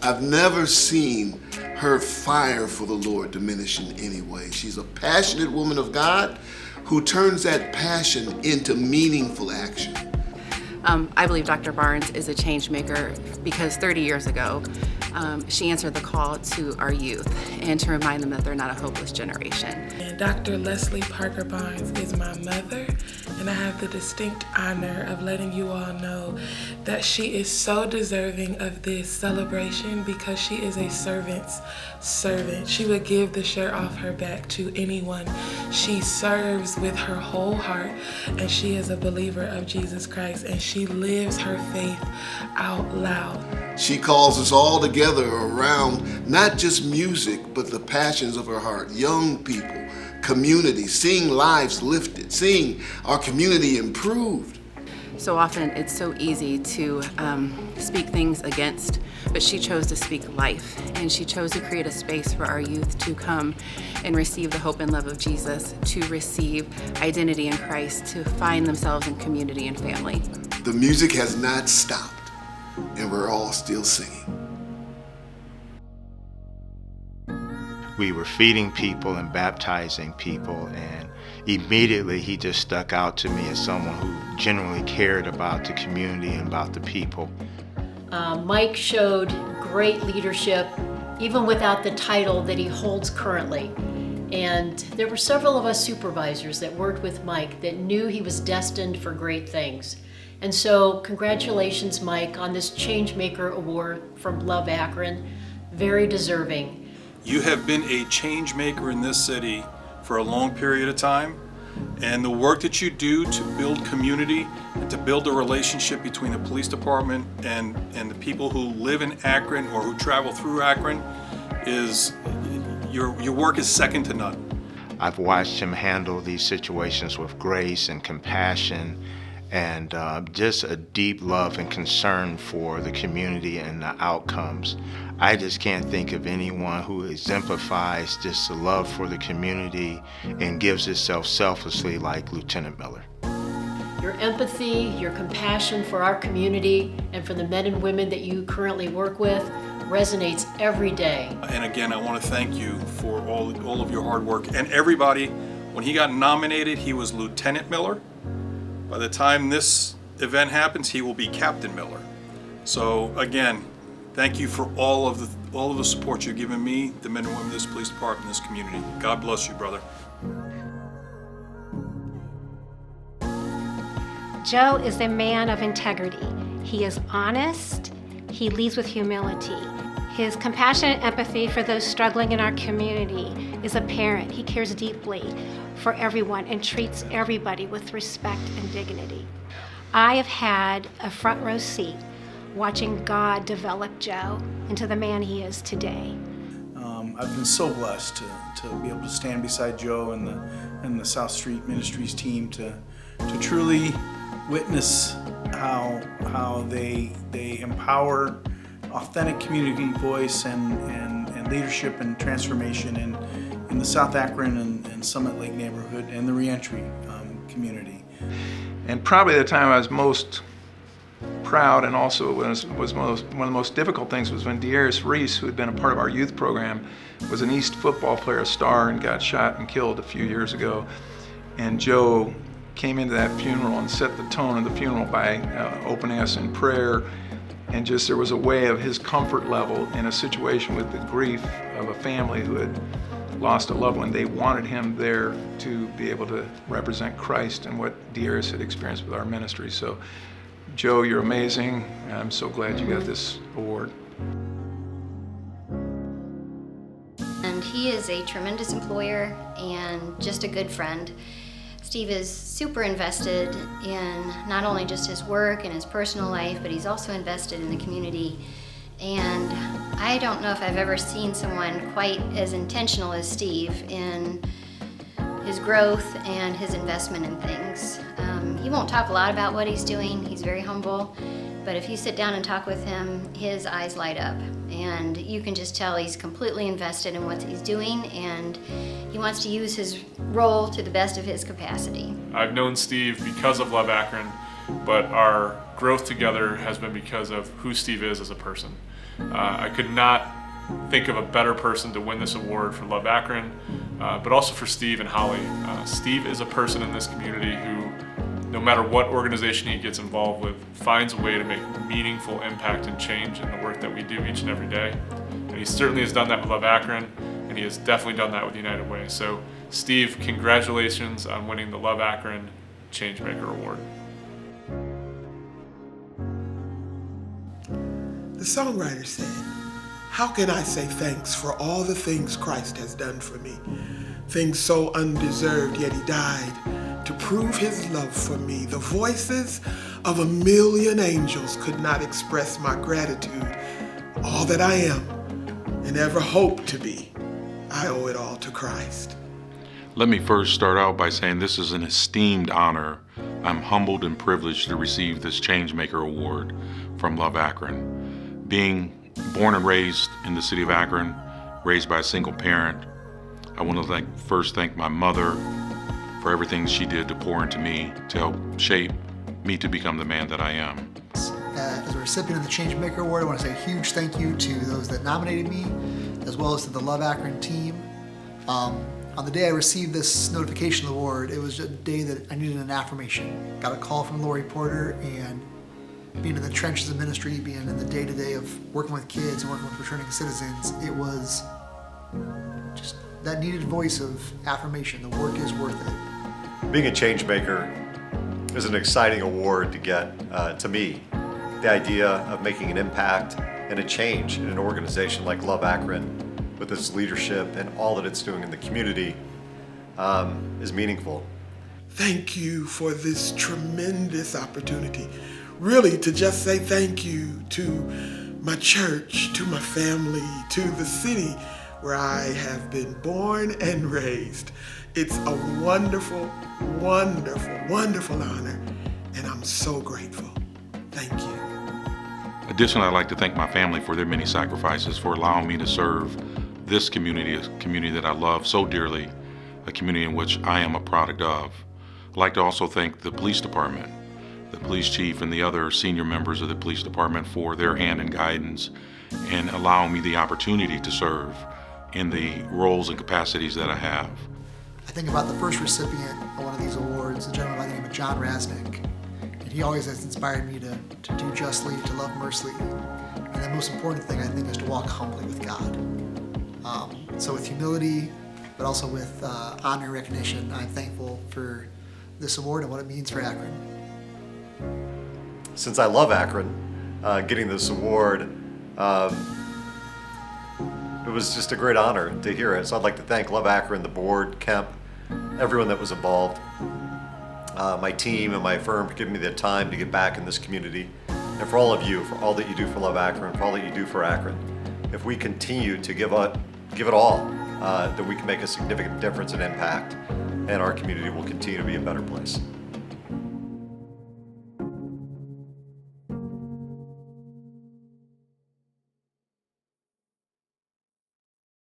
I've never seen her fire for the Lord diminish in any way. She's a passionate woman of God who turns that passion into meaningful action. I believe Dr. Barnes is a change maker because 30 years ago, she answered the call to our youth and to remind them that they're not a hopeless generation. And Dr. Leslie Parker Barnes is my mother, and I have the distinct honor of letting you all know that she is so deserving of this celebration because she is a servant's servant. She would give the shirt off her back to anyone. She serves with her whole heart, and she is a believer of Jesus Christ, and she lives her faith out loud. She calls us all together around not just music, but the passions of her heart. Young people, community, seeing lives lifted, seeing our community improved. So often it's so easy to speak things against, but she chose to speak life, and she chose to create a space for our youth to come and receive the hope and love of Jesus, to receive identity in Christ, to find themselves in community and family. The music has not stopped, and we're all still singing. We were feeding people and baptizing people, and immediately he just stuck out to me as someone who genuinely cared about the community and about the people. Mike showed great leadership, even without the title that he holds currently. And there were several of us supervisors that worked with Mike that knew he was destined for great things. And so congratulations, Mike, on this Change Maker Award from Love Akron. Very deserving. You have been a change maker in this city for a long period of time, and the work that you do to build community and to build a relationship between the police department and the people who live in Akron or who travel through Akron is, your work is second to none. I've watched him handle these situations with grace and compassion and just a deep love and concern for the community and the outcomes. I just can't think of anyone who exemplifies just the love for the community and gives itself selflessly like Lieutenant Miller. Your empathy, your compassion for our community and for the men and women that you currently work with resonates every day. And again, I want to thank you for all of your hard work. And everybody, when he got nominated, he was Lieutenant Miller. By the time this event happens, he will be Captain Miller. So again, thank you for all of the support you've given me, the men and women of this police department, this community. God bless you, brother. Joe is a man of integrity. He is honest. He leads with humility. His compassion and empathy for those struggling in our community is apparent. He cares deeply for everyone and treats everybody with respect and dignity. I have had a front row seat watching God develop Joe into the man he is today. I've been so blessed to be able to stand beside Joe and the South Street Ministries team to truly witness how they empower authentic community voice and leadership and transformation in the South Akron and Summit Lake neighborhood and the reentry community. And probably the time I was most proud and also one of the most difficult things was when De'Aris Reese, who had been a part of our youth program, was an East football player, a star, and got shot and killed a few years ago. And Joe came into that funeral and set the tone of the funeral by opening us in prayer. And just there was a way of his comfort level in a situation with the grief of a family who had lost a loved one. They wanted him there to be able to represent Christ and what De'Aris had experienced with our ministry. So, Joe, you're amazing. I'm so glad you got this award. And he is a tremendous employer and just a good friend. Steve is super invested in not only just his work and his personal life, but he's also invested in the community. And I don't know if I've ever seen someone quite as intentional as Steve in his growth and his investment in things. He won't talk a lot about what he's doing. He's very humble. But if you sit down and talk with him, his eyes light up. And you can just tell he's completely invested in what he's doing, and he wants to use his role to the best of his capacity. I've known Steve because of Love Akron, but our growth together has been because of who Steve is as a person. I could not think of a better person to win this award for Love Akron, but also for Steve and Holly. Steve is a person in this community who, no matter what organization he gets involved with, finds a way to make meaningful impact and change in the work that we do each and every day. And he certainly has done that with Love Akron, and he has definitely done that with United Way. So Steve, congratulations on winning the Love Akron Change Maker Award. The songwriter said, "How can I say thanks for all the things Christ has done for me? Things so undeserved, yet he died to prove his love for me. The voices of 1,000,000 angels could not express my gratitude. All that I am and ever hope to be, I owe it all to Christ." Let me first start out by saying this is an esteemed honor. I'm humbled and privileged to receive this Change Maker Award from Love Akron. Being born and raised in the city of Akron, raised by a single parent, I want to first thank my mother for everything she did to pour into me to help shape me to become the man that I am. As a recipient of the Change Maker Award, I want to say a huge thank you to those that nominated me, as well as to the Love Akron team. On the day I received this notification of the award, it was a day that I needed an affirmation. Got a call from Lori Porter, and being in the trenches of ministry, being in the day-to-day of working with kids and working with returning citizens, it was just that needed voice of affirmation. The work is worth it. Being a change maker is an exciting award to get to me. The idea of making an impact and a change in an organization like Love Akron, with its leadership and all that it's doing in the community, is meaningful. Thank you for this tremendous opportunity. Really, to just say thank you to my church, to my family, to the city where I have been born and raised. It's a wonderful, wonderful, wonderful honor, and I'm so grateful. Thank you. Additionally, I'd like to thank my family for their many sacrifices, for allowing me to serve this community, a community that I love so dearly, a community in which I am a product of. I'd like to also thank the police department, the police chief, and the other senior members of the police department for their hand and guidance and allowing me the opportunity to serve in the roles and capacities that I have. I think about the first recipient of one of these awards, a gentleman by the name of John Rasnick, and he always has inspired me to do justly, to love mercifully, and the most important thing I think is to walk humbly with God. So with humility, but also with honor and recognition, I'm thankful for this award and what it means for Akron. Since I love Akron, getting this award, it was just a great honor to hear it. So I'd like to thank Love Akron, the board, Kemp, everyone that was involved, my team and my firm for giving me the time to get back in this community, and for all of you, for all that you do for Love Akron, for all that you do for Akron. If we continue to give it all, then we can make a significant difference and impact, and our community will continue to be a better place.